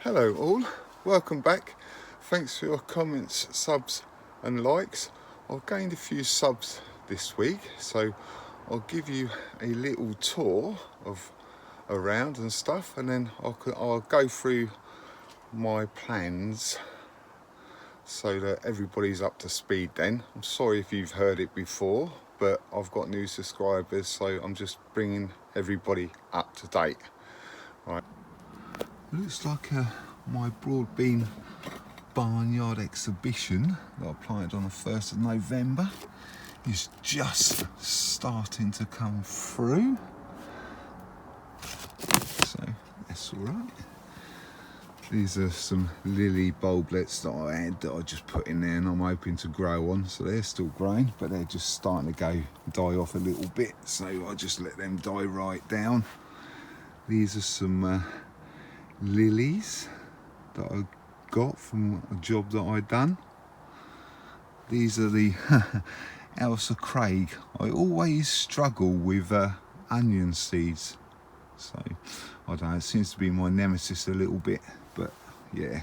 Hello all, welcome back. Thanks for your comments, subs and likes. I've gained a few subs this week, so I'll give you a little tour of around and stuff, and then I'll go through my plans so that everybody's up to speed then. I'm sorry if you've heard it before, but I've got new subscribers, so I'm just bringing everybody up to date. Right. Looks like my Broadbean Barnyard exhibition that I planted on the 1st of November is just starting to come through. So that's all right. These are some lily bulblets that I had that I just put in there and I'm hoping to grow on. So they're still growing, but they're just starting to die off a little bit. So I just let them die right down. These are some lilies that I got from a job that I done. These are the Ailsa Craig. I always struggle with onion seeds, so I don't know, it seems to be my nemesis a little bit, but yeah,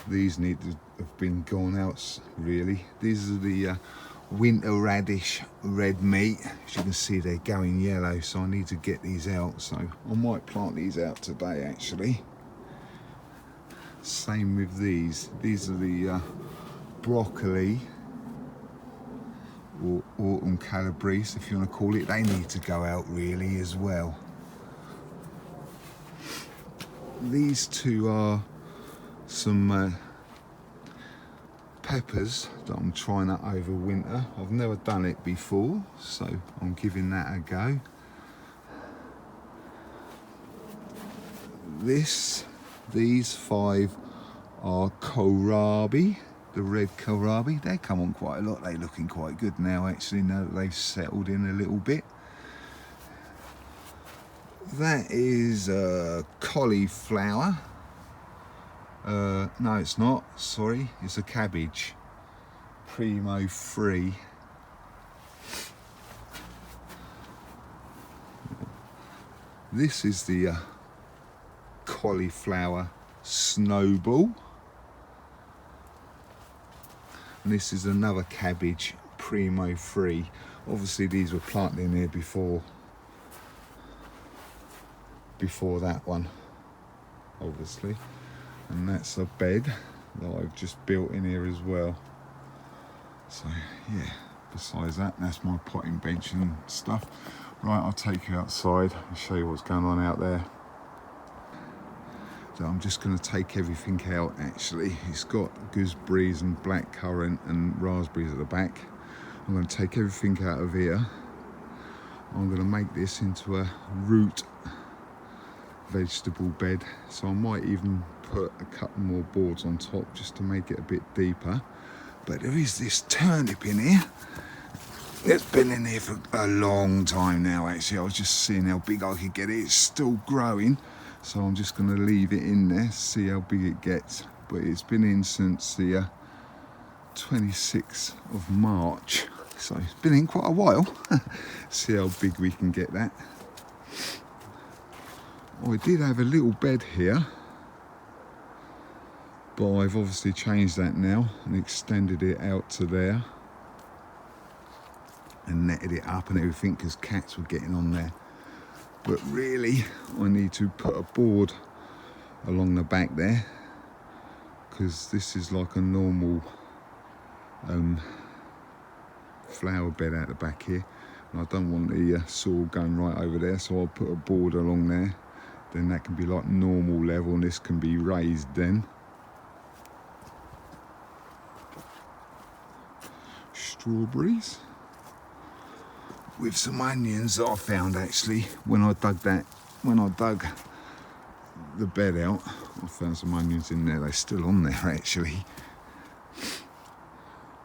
these need to have been gone out really. These are the winter radish red meat. As you can see, they're going yellow, so I need to get these out, so I might plant these out today actually. Same with these are the broccoli or autumn calabrese, if you want to call it. They need to go out really as well. These two are some peppers that I'm trying out over winter. I've never done it before, so I'm giving that a go. These 5 are kohlrabi, the red kohlrabi. They come on quite a lot. They're looking quite good now actually, now that they've settled in a little bit. That is cauliflower. No, it's not, sorry, it's a cabbage. Primo free. This is the cauliflower snowball. And this is another cabbage, primo free. Obviously these were planted in here before that one, obviously. And that's a bed that I've just built in here as well. So yeah, besides that, that's my potting bench and stuff. Right, I'll take you outside and show you what's going on out there. So I'm just going to take everything out actually. It's got gooseberries and blackcurrant and raspberries at the back. I'm going to take everything out of here. I'm going to make this into a root vegetable bed, so I might even put a couple more boards on top just to make it a bit deeper. But there is this turnip in here. It's been in here for a long time now actually. I was just seeing how big I could get it. It's still growing, so I'm just going to leave it in there, see how big it gets. But it's been in since the 26th of March, so it's been in quite a while. See how big we can get that. I did have a little bed here, but I've obviously changed that now and extended it out to there and netted it up and everything because cats were getting on there. But really I need to put a board along the back there because this is like a normal flower bed out the back here, and I don't want the soil going right over there, so I'll put a board along there. Then that can be like normal level and this can be raised then. Strawberries with some onions that I found actually when I dug the bed out. I found some onions in there. They're still on there actually.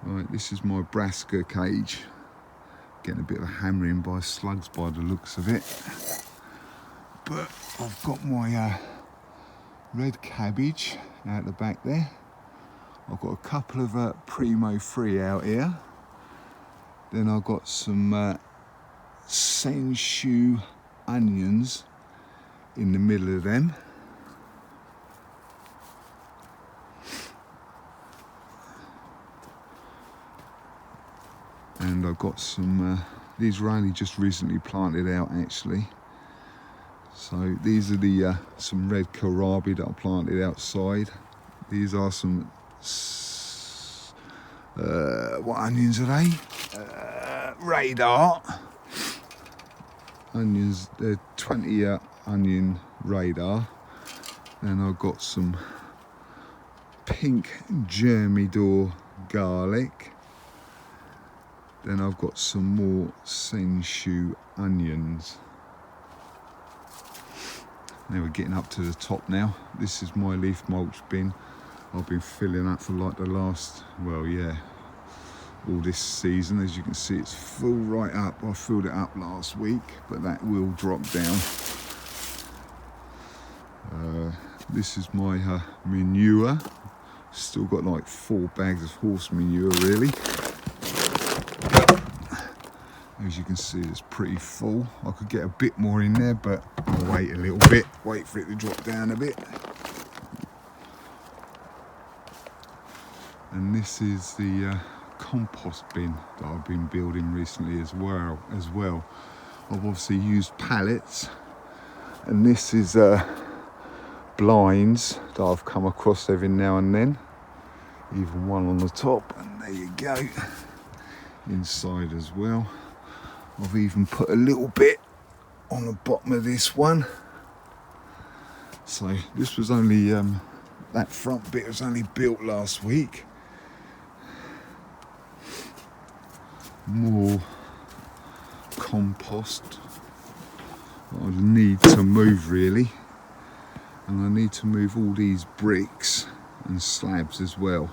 Right, this is my brassica cage. Getting a bit of a hammering by slugs by the looks of it. But I've got my red cabbage out the back there. I've got a couple of primo free out here. Then I've got some Senshu onions in the middle of them. And I've got some, these were only just recently planted out actually. So these are the some red kohlrabi that I planted outside. These are some, what onions are they? Radar. Onions, they're 20 onion radar. Then I've got some pink germidor garlic. Then I've got some more sensu onions. Now we're getting up to the top now. This is my leaf mulch bin. I've been filling up for like the last, well yeah, all this season. As you can see, it's full right up. I filled it up last week, but that will drop down. This is my manure. Still got like 4 bags of horse manure really. As you can see, it's pretty full. I could get a bit more in there, but I'll wait a little bit, wait for it to drop down a bit. And this is the compost bin that I've been building recently as well. I've obviously used pallets, and this is blinds that I've come across every now and then. Even one on the top, and there you go. Inside as well. I've even put a little bit on the bottom of this one. So this was only, that front bit was only built last week. More compost I need to move really. And I need to move all these bricks and slabs as well.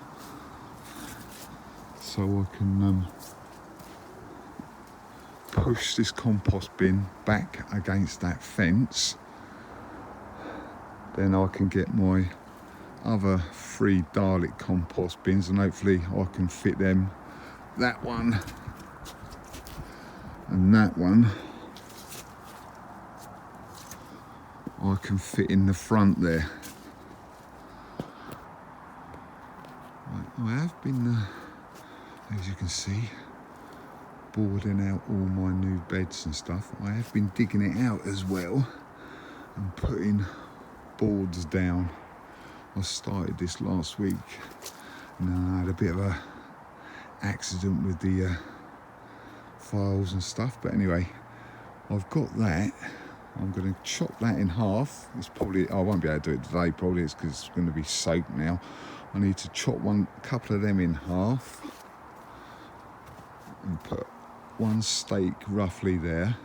So I can push this compost bin back against that fence. Then I can get my other 3 Dalek compost bins, and hopefully I can fit them, that one and that one, I can fit in the front there. I have been, as you can see, boarding out all my new beds and stuff. I have been digging it out as well and putting boards down. I started this last week, and then I had a bit of a accident with the files and stuff, but anyway, I've got that. I'm going to chop that in half. It's probably, I won't be able to do it today probably, it's because it's going to be soaked now. I need to chop a couple of them in half and put 1 stake roughly there,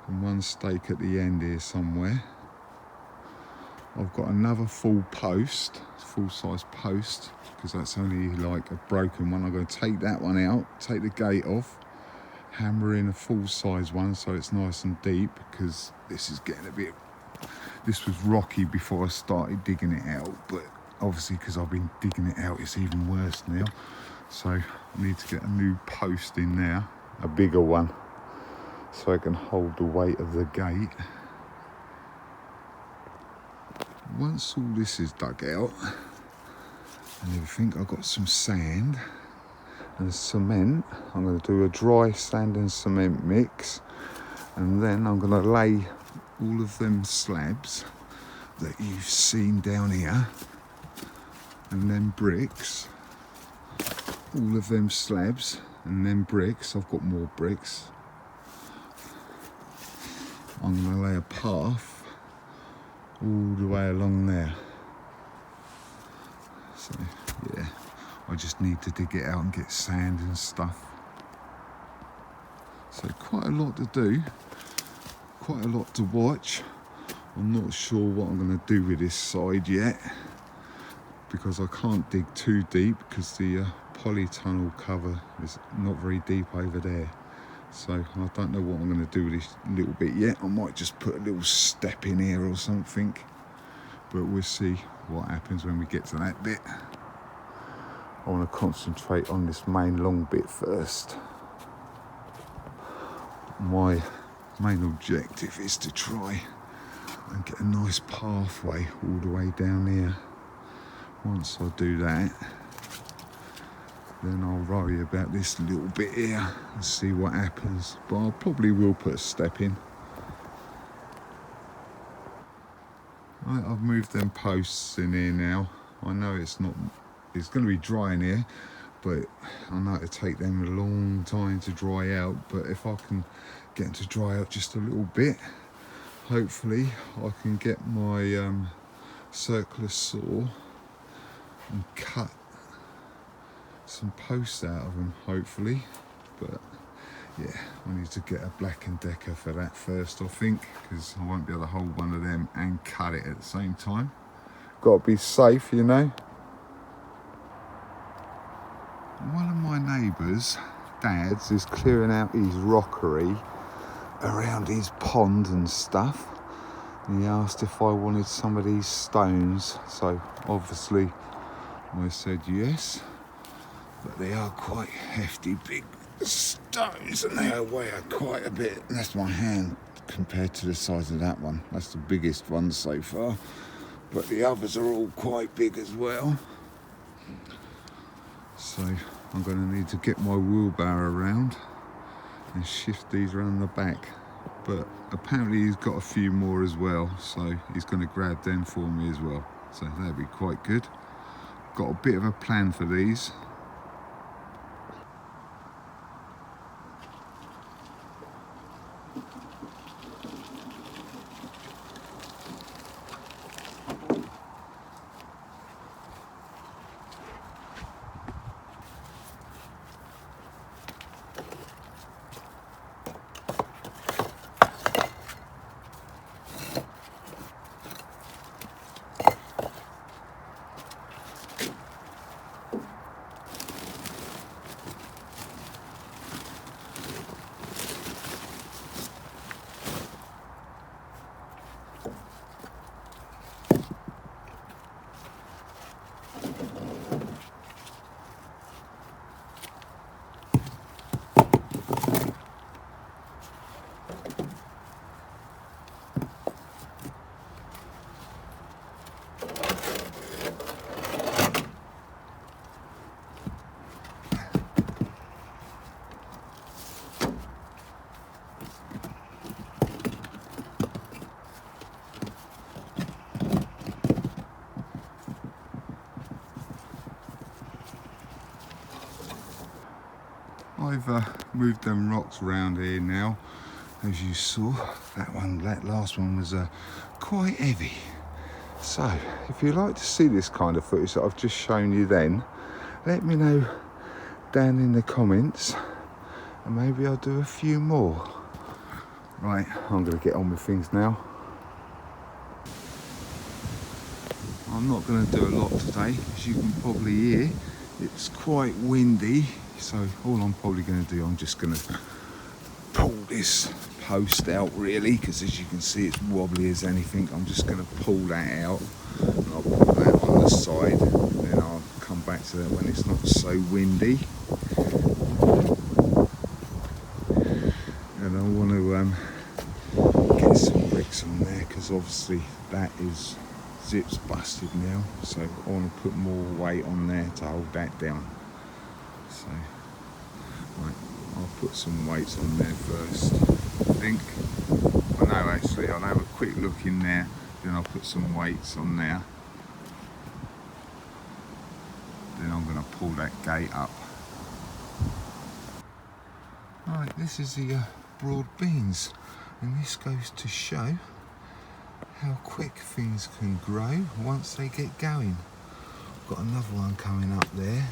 and 1 stake at the end here somewhere. I've got another full size post, because that's only like a broken one. I'm going to take that one out, take the gate off, hammer in a full size one so it's nice and deep, because this is getting a bit, this was rocky before I started digging it out, but obviously because I've been digging it out it's even worse now. So I need to get a new post in there, a bigger one, so I can hold the weight of the gate. Once all this is dug out and everything, I've got some sand and cement. I'm going to do a dry sand and cement mix, and then I'm going to lay all of them slabs that you've seen down here, and then bricks. All of them slabs and then bricks. I've got more bricks. I'm going to lay a path all the way along there. So yeah, I just need to dig it out and get sand and stuff. So quite a lot to do, quite a lot to watch. I'm not sure what I'm going to do with this side yet, because I can't dig too deep because the polytunnel cover is not very deep over there. So I don't know what I'm going to do with this little bit yet. I might just put a little step in here or something, but we'll see what happens when we get to that bit. I want to concentrate on this main long bit first. My main objective is to try and get a nice pathway all the way down here. Once I do that, then I'll worry about this little bit here and see what happens. But I probably will put a step in. Right, I've moved them posts in here now. I know it's going to be dry in here, but I know it'll take them a long time to dry out. But if I can get them to dry out just a little bit, hopefully I can get my circular saw and cut some posts out of them, hopefully. But yeah, I need to get a Black & Decker for that first, I think, because I won't be able to hold one of them and cut it at the same time. Got to be safe, you know. One of my neighbours, Dad's, is clearing out his rockery around his pond and stuff. And he asked if I wanted some of these stones, so obviously I said yes. But they are quite hefty, big stones, and they weigh quite a bit. That's my hand compared to the size of that one. That's the biggest one so far, but the others are all quite big as well. So I'm going to need to get my wheelbarrow around and shift these around the back. But apparently he's got a few more as well, so he's going to grab them for me as well. So that'll be quite good. Got a bit of a plan for these. I've moved them rocks around here now. As you saw, that last one was quite heavy. So if you like to see this kind of footage that I've just shown you then, let me know down in the comments and maybe I'll do a few more. Right, I'm going to get on with things now. I'm not going to do a lot today, as you can probably hear. It's quite windy, so all I'm probably going to do, I'm just going to pull this post out really, because as you can see it's wobbly as anything. I'm just going to pull that out and I'll put that on the side, then I'll come back to that when it's not so windy. And I want to get some bricks on there, because obviously that is zips busted now, so I want to put more weight on there to hold that down. So right, I'll put some weights on there first, I think. Well, no, actually I'll have a quick look in there, then I'll put some weights on there, then I'm going to pull that gate up. Right, this is the broad beans, and this goes to show how quick things can grow once they get going. Got another one coming up there.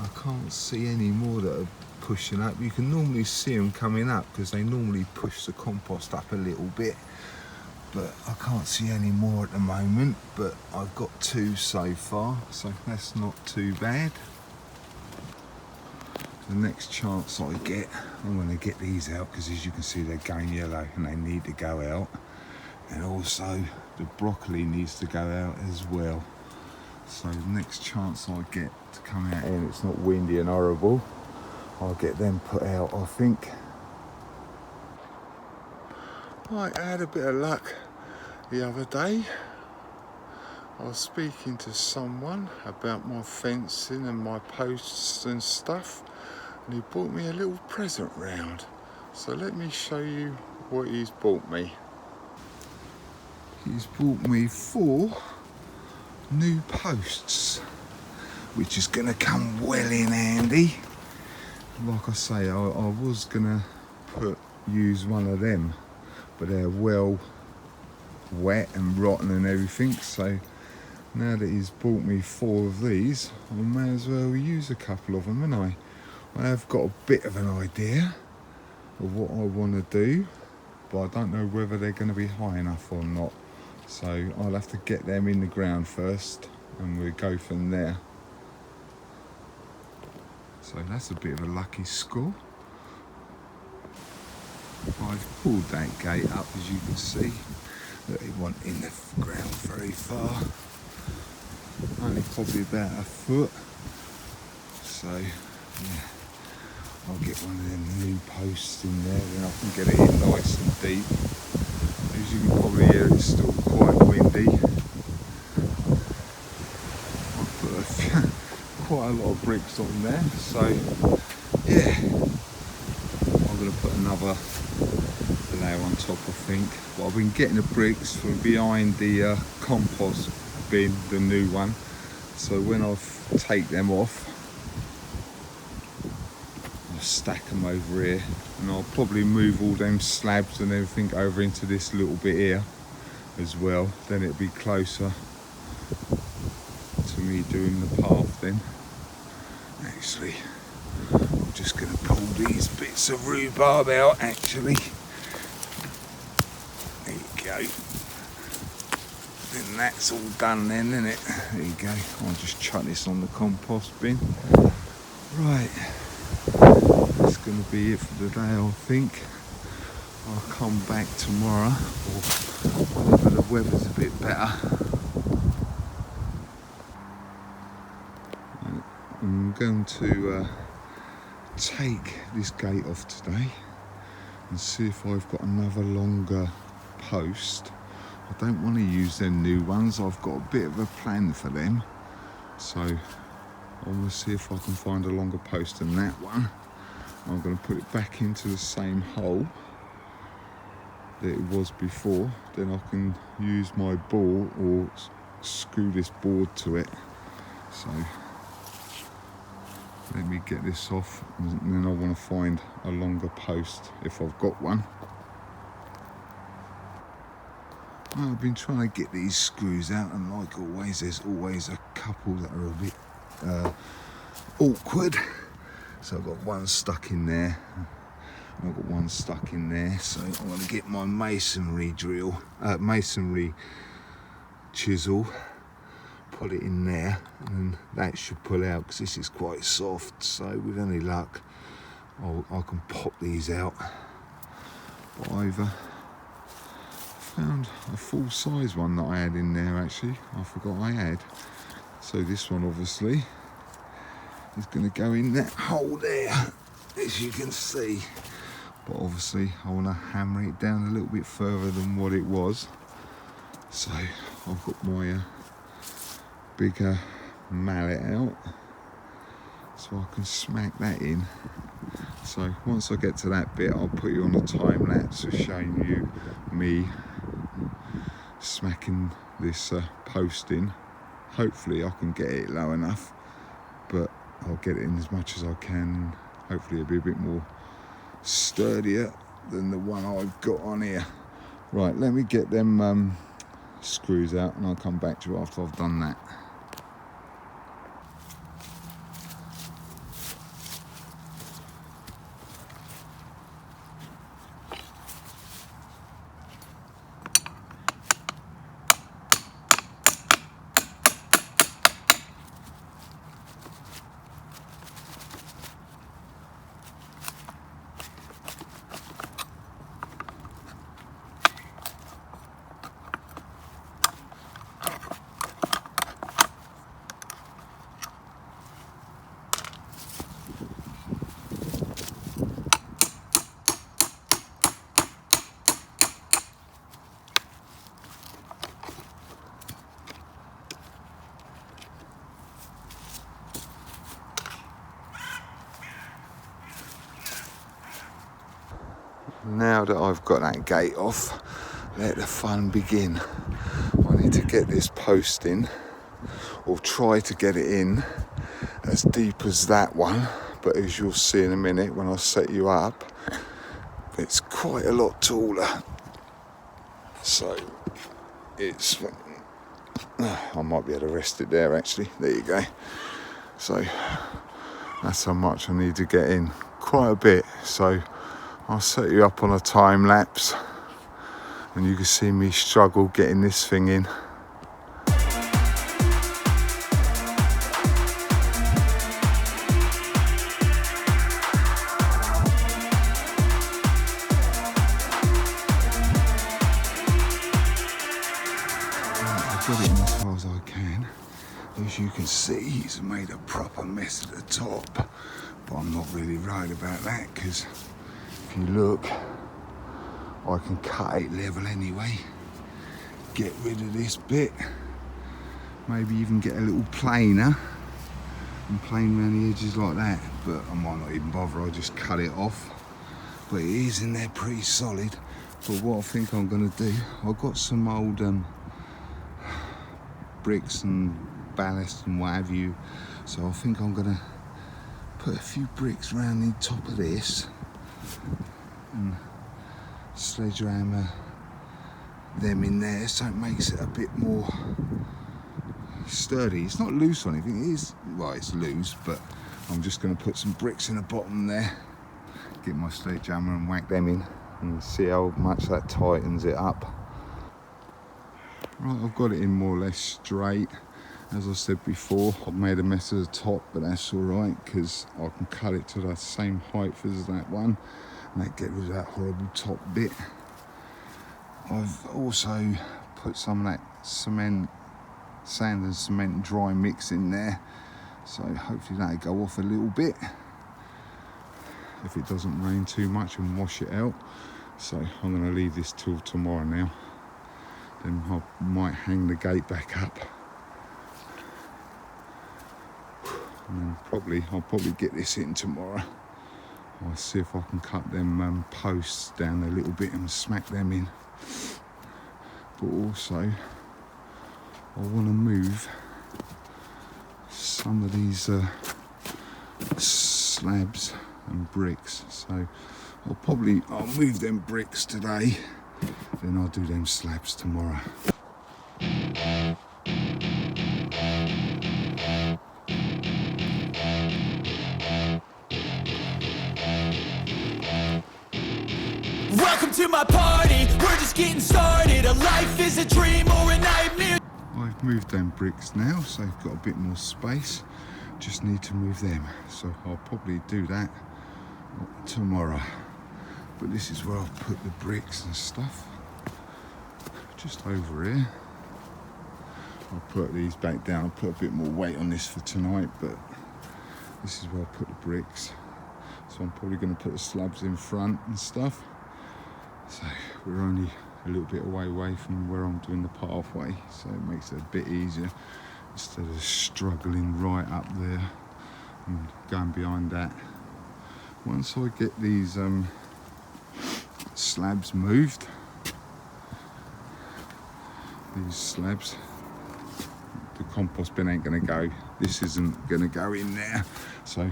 I can't see any more that are pushing up. You can normally see them coming up because they normally push the compost up a little bit, but I can't see any more at the moment. But I've got 2 so far, so that's not too bad. The next chance I get, I'm going to get these out, because as you can see they're going yellow and they need to go out. And also the broccoli needs to go out as well. So the next chance I get to come out here and it's not windy and horrible, I'll get them put out, I think. Right, I had a bit of luck the other day. I was speaking to someone about my fencing and my posts and stuff, and he brought me a little present round. So let me show you what he's bought me. He's bought me 4 new posts, which is going to come well in handy. Like I say, I was going to use one of them, but they're well wet and rotten and everything, so now that he's bought me 4 of these, I may as well use a couple of them, haven't I have got a bit of an idea of what I want to do, but I don't know whether they're going to be high enough or not, so I'll have to get them in the ground first and we'll go from there. So that's a bit of a lucky score. I've pulled that gate up, as you can see, that it wasn't in the ground very far, only probably about a foot. So yeah, I'll get one of them new posts in there, then I can get it in nice and deep. As you can probably hear, it's still quite windy. I put quite a lot of bricks on there, so yeah, I'm going to put another layer on top, I think. But I've been getting the bricks from behind the compost bin, the new one, so when I take them off, I'll stack them over here, and I'll probably move all them slabs and everything over into this little bit here as well. Then it'll be closer to me doing the path then. Actually, I'm just going to pull these bits of rhubarb out actually. There you go. Then that's all done then, isn't it? There you go. I'll just chuck this on the compost bin. Right, that's going to be it for the day, I think. I'll come back tomorrow, or whenever the weather's a bit better. I'm going to take this gate off today and see if I've got another longer post. I don't want to use them new ones, I've got a bit of a plan for them, so I want to see if I can find a longer post than that one. I'm going to put it back into the same hole that it was before, then I can use my ball or screw this board to it. So let me get this off, and then I want to find a longer post if I've got one. Well, I've been trying to get these screws out, and like always, there's always a couple that are a bit awkward. So I've got one stuck in there, and I've got one stuck in there, so I'm going to get my masonry chisel, put it in there, and that should pull out, because this is quite soft, so with any luck I can pop these out. But I've found a full size one that I had in there actually, I forgot I had. So this one obviously is going to go in that hole there, as you can see. But obviously I want to hammer it down a little bit further than what it was. So I've got my bigger mallet out, so I can smack that in. So once I get to that bit, I'll put you on a time lapse of showing you me smacking this post in. Hopefully I can get it low enough, but I'll get it in as much as I can. Hopefully it'll be a bit more sturdier than the one I've got on here. Right, let me get them screws out, and I'll come back to you after I've done that. Now that I've got that gate off, let the fun begin. I need to get this post in, or try to get it in as deep as that one, but as you'll see in a minute when I set you up, it's quite a lot taller. So it's, I might be able to rest it there actually. There you go. So that's how much I need to get in, quite a bit. So I'll set you up on a time lapse and you can see me struggle getting this thing in. I've got it in as far as I can. As you can see, he's made a proper mess at the top, but I'm not really right about that, because if you look, I can cut it level anyway, get rid of this bit, maybe even get a little planer and plane around the edges like that, but I might not even bother, I'll just cut it off. But it is in there pretty solid. But what I think I'm going to do, I've got some old bricks and ballast and what have you, so I think I'm going to put a few bricks around the top of this and sledgehammer them in there so it makes it a bit more sturdy. It's not loose or anything, it is, well, it's loose, but I'm just going to put some bricks in the bottom there, get my sledgehammer and whack them in and see how much that tightens it up. Right, I've got it in more or less straight. As I said before, I've made a mess of the top, but that's all right because I can cut it to the same height as that one and that gets rid of that horrible top bit. I've also put some of that cement, sand and cement dry mix in there, so hopefully that'll go off a little bit if it doesn't rain too much and wash it out. So I'm going to leave this till tomorrow now. Then I might hang the gate back up. And then I'll probably get this in tomorrow. I'll see if I can cut them posts down a little bit and smack them in. But also, I want to move some of these slabs and bricks. So I'll move them bricks today, then I'll do them slabs tomorrow. Welcome to my party, we're just getting started. A life is a dream or a nightmare. I've moved them bricks now, so I've got a bit more space. Just need to move them, so I'll probably do that tomorrow. But this is where I'll put the bricks and stuff. Just over here. I'll put these back down. I'll put a bit more weight on this for tonight, but this is where I'll put the bricks. So I'm probably going to put the slabs in front and stuff. So we're only a little bit away from where I'm doing the pathway, so it makes it a bit easier instead of struggling right up there and going behind that. Once I get these slabs moved, these slabs, the compost bin ain't going to go, this isn't going to go in there, so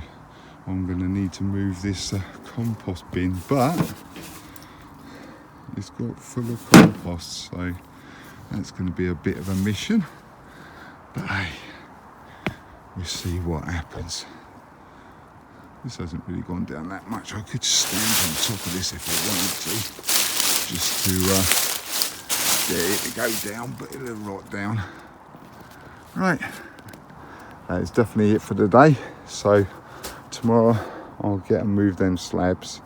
I'm going to need to move this compost bin, but it's got full of compost, so that's going to be a bit of a mission, but hey, we'll see what happens. This hasn't really gone down that much. I could stand on top of this if I wanted to, just to get it to go down, but it'll rot down. Right, that is definitely it for today. So tomorrow I'll get and move them slabs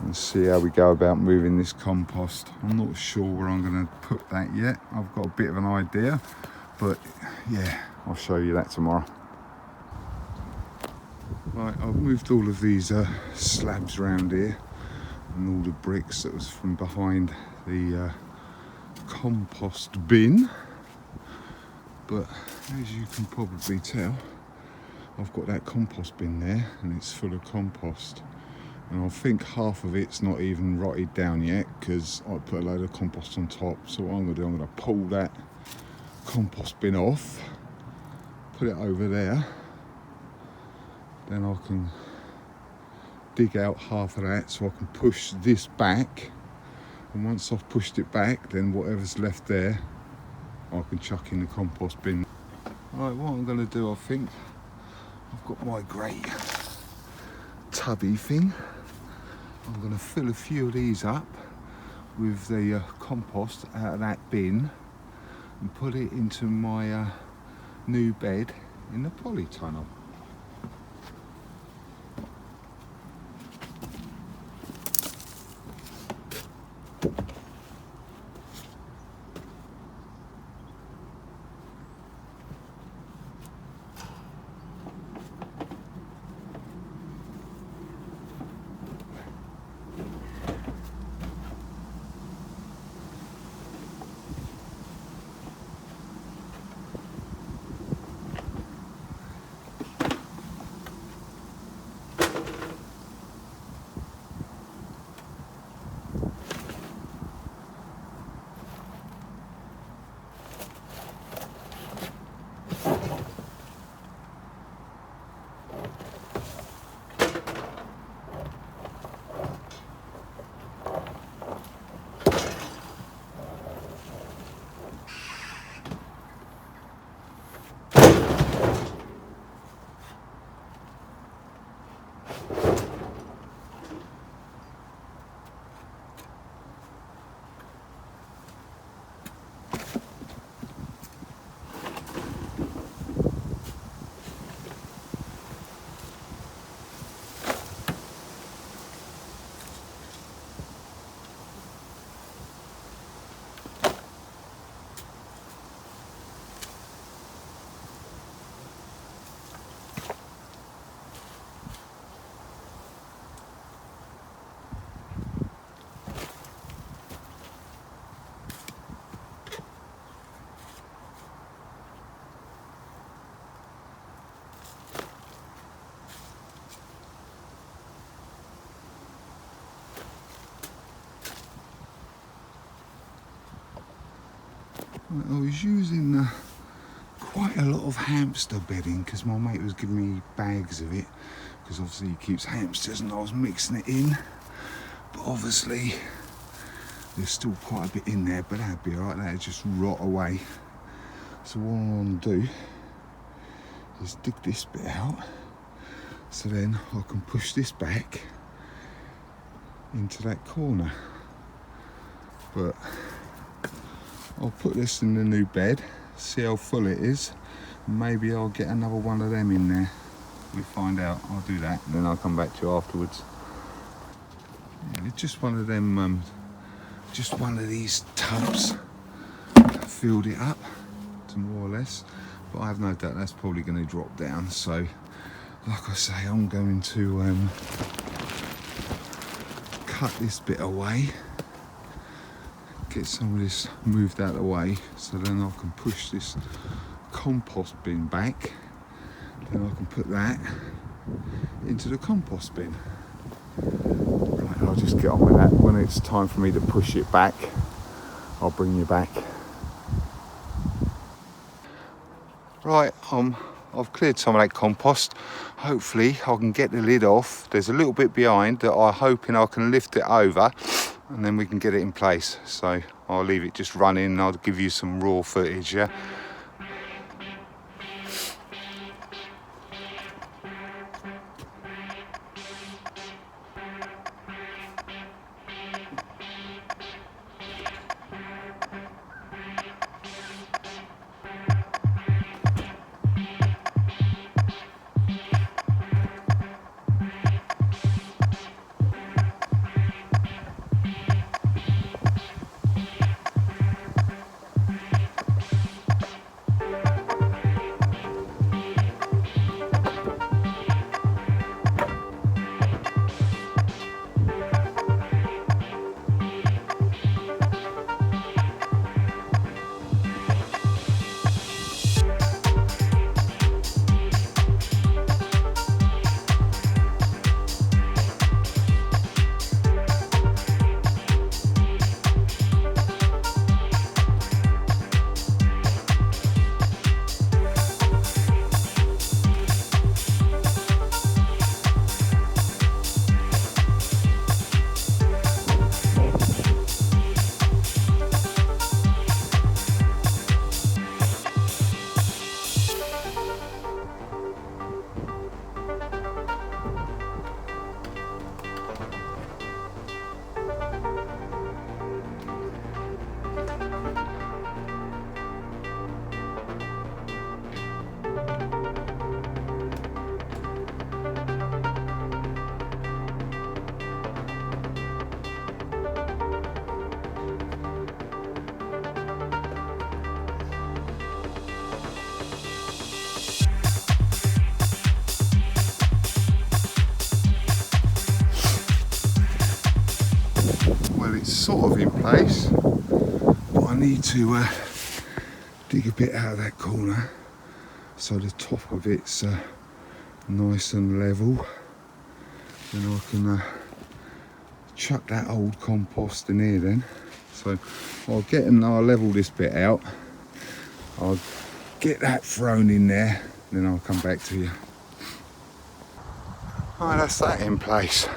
and see how we go about moving this compost. I'm not sure where I'm going to put that yet. I've got a bit of an idea, but yeah, I'll show you that tomorrow. Right, I've moved all of these slabs around here and all the bricks that was from behind the compost bin, but as you can probably tell, I've got that compost bin there and it's full of compost, And I think half of it's not even rotted down yet because I put a load of compost on top. So what I'm going to do, I'm going to pull that compost bin off, put it over there, then I can dig out half of that so I can push this back, and once I've pushed it back, then whatever's left there I can chuck in the compost bin. Right, what I'm going to do, I think I've got my great tubby thing. I'm going to fill a few of these up with the compost out of that bin and put it into my new bed in the polytunnel. I was using quite a lot of hamster bedding because my mate was giving me bags of it, because obviously he keeps hamsters, and I was mixing it in, but obviously there's still quite a bit in there, but that'd be alright, that'd just rot away. So what I'm going to do is dig this bit out, so then I can push this back into that corner. But I'll put this in the new bed, see how full it is, and maybe I'll get another one of them in there. We'll find out. I'll do that, and then I'll come back to you afterwards. Yeah, it's just one of them, just one of these tubs. Filled it up to more or less, but I have no doubt that's probably going to drop down. So, like I say, I'm going to cut this bit away, get some of this moved out of the way, so then I can push this compost bin back, then I can put that into the compost bin. Right, I'll just get on with that. When it's time for me to push it back, I'll bring you back. Right, I've cleared some of that compost. Hopefully I can get the lid off. There's a little bit behind that I'm hoping I can lift it over, and then we can get it in place. So I'll leave it just running and I'll give you some raw footage, yeah? Well, it's sort of in place, but I need to dig a bit out of that corner so the top of it's nice and level. Then I can chuck that old compost in here then. So I'll level this bit out. I'll get that thrown in there, then I'll come back to you. Right, that's that in place.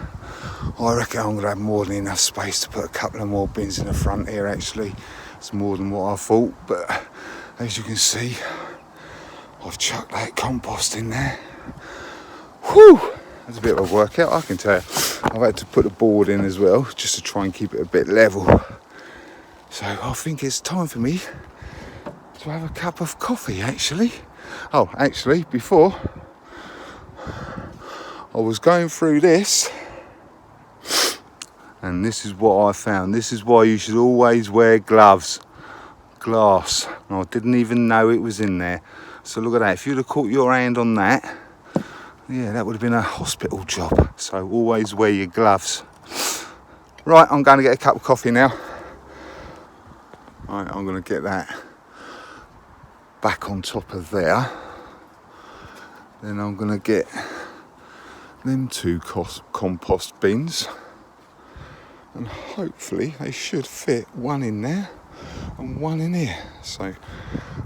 I reckon I'm gonna have more than enough space to put a couple of more bins in the front here actually. It's more than what I thought, but as you can see, I've chucked that compost in there. Whew! That's a bit of a workout, I can tell you. I've had to put a board in as well, just to try and keep it a bit level. So I think it's time for me to have a cup of coffee actually. Oh, actually, before, I was going through this, and this is what I found. This is why you should always wear gloves. Glass. And I didn't even know it was in there. So look at that. If you'd have caught your hand on that, yeah, that would have been a hospital job. So always wear your gloves. Right, I'm going to get a cup of coffee now. Right, I'm going to get that back on top of there. Then I'm going to get them two compost bins, and hopefully they should fit, one in there and one in here. So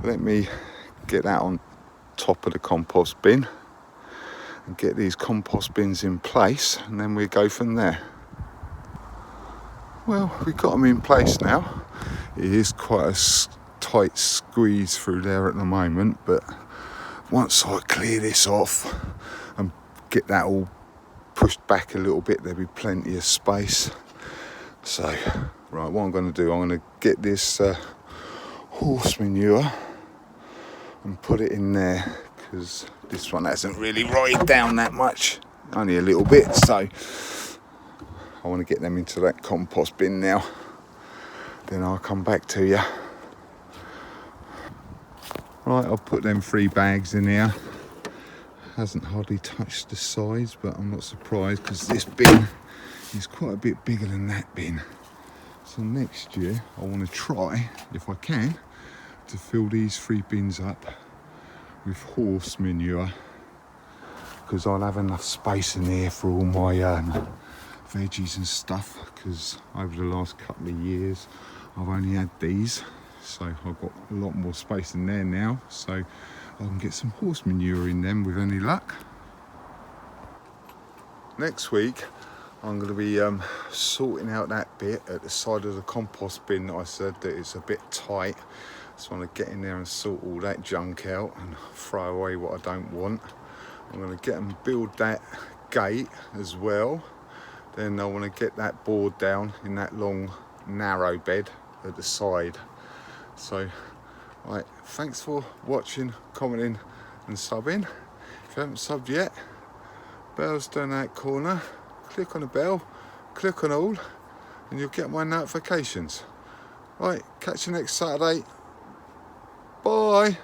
let me get that on top of the compost bin and get these compost bins in place, and then we go from there. Well, we've got them in place now. It is quite a tight squeeze through there at the moment, but once I clear this off and get that all pushed back a little bit, there'll be plenty of space. So, right, what I'm going to do, I'm going to get this horse manure and put it in there, because this one hasn't really rotted down that much, only a little bit. So I want to get them into that compost bin now, then I'll come back to you. Right, I'll put them 3 bags in here. Hasn't hardly touched the sides, but I'm not surprised, because this bin is quite a bit bigger than that bin. So next year I want to try, if I can, to fill these 3 bins up with horse manure, because I'll have enough space in here for all my veggies and stuff, because over the last couple of years I've only had these, so I've got a lot more space in there now, so I can get some horse manure in them with any luck. Next week I'm going to be sorting out that bit at the side of the compost bin that I said that it's a bit tight. Just want to get in there and sort all that junk out and throw away what I don't want. I'm going to get and build that gate as well. Then I want to get that board down in that long narrow bed at the side. So, right, thanks for watching, commenting and subbing. If you haven't subbed yet, bell's down that corner. Click on the bell, click on all, and you'll get my notifications. Right, catch you next Saturday. Bye.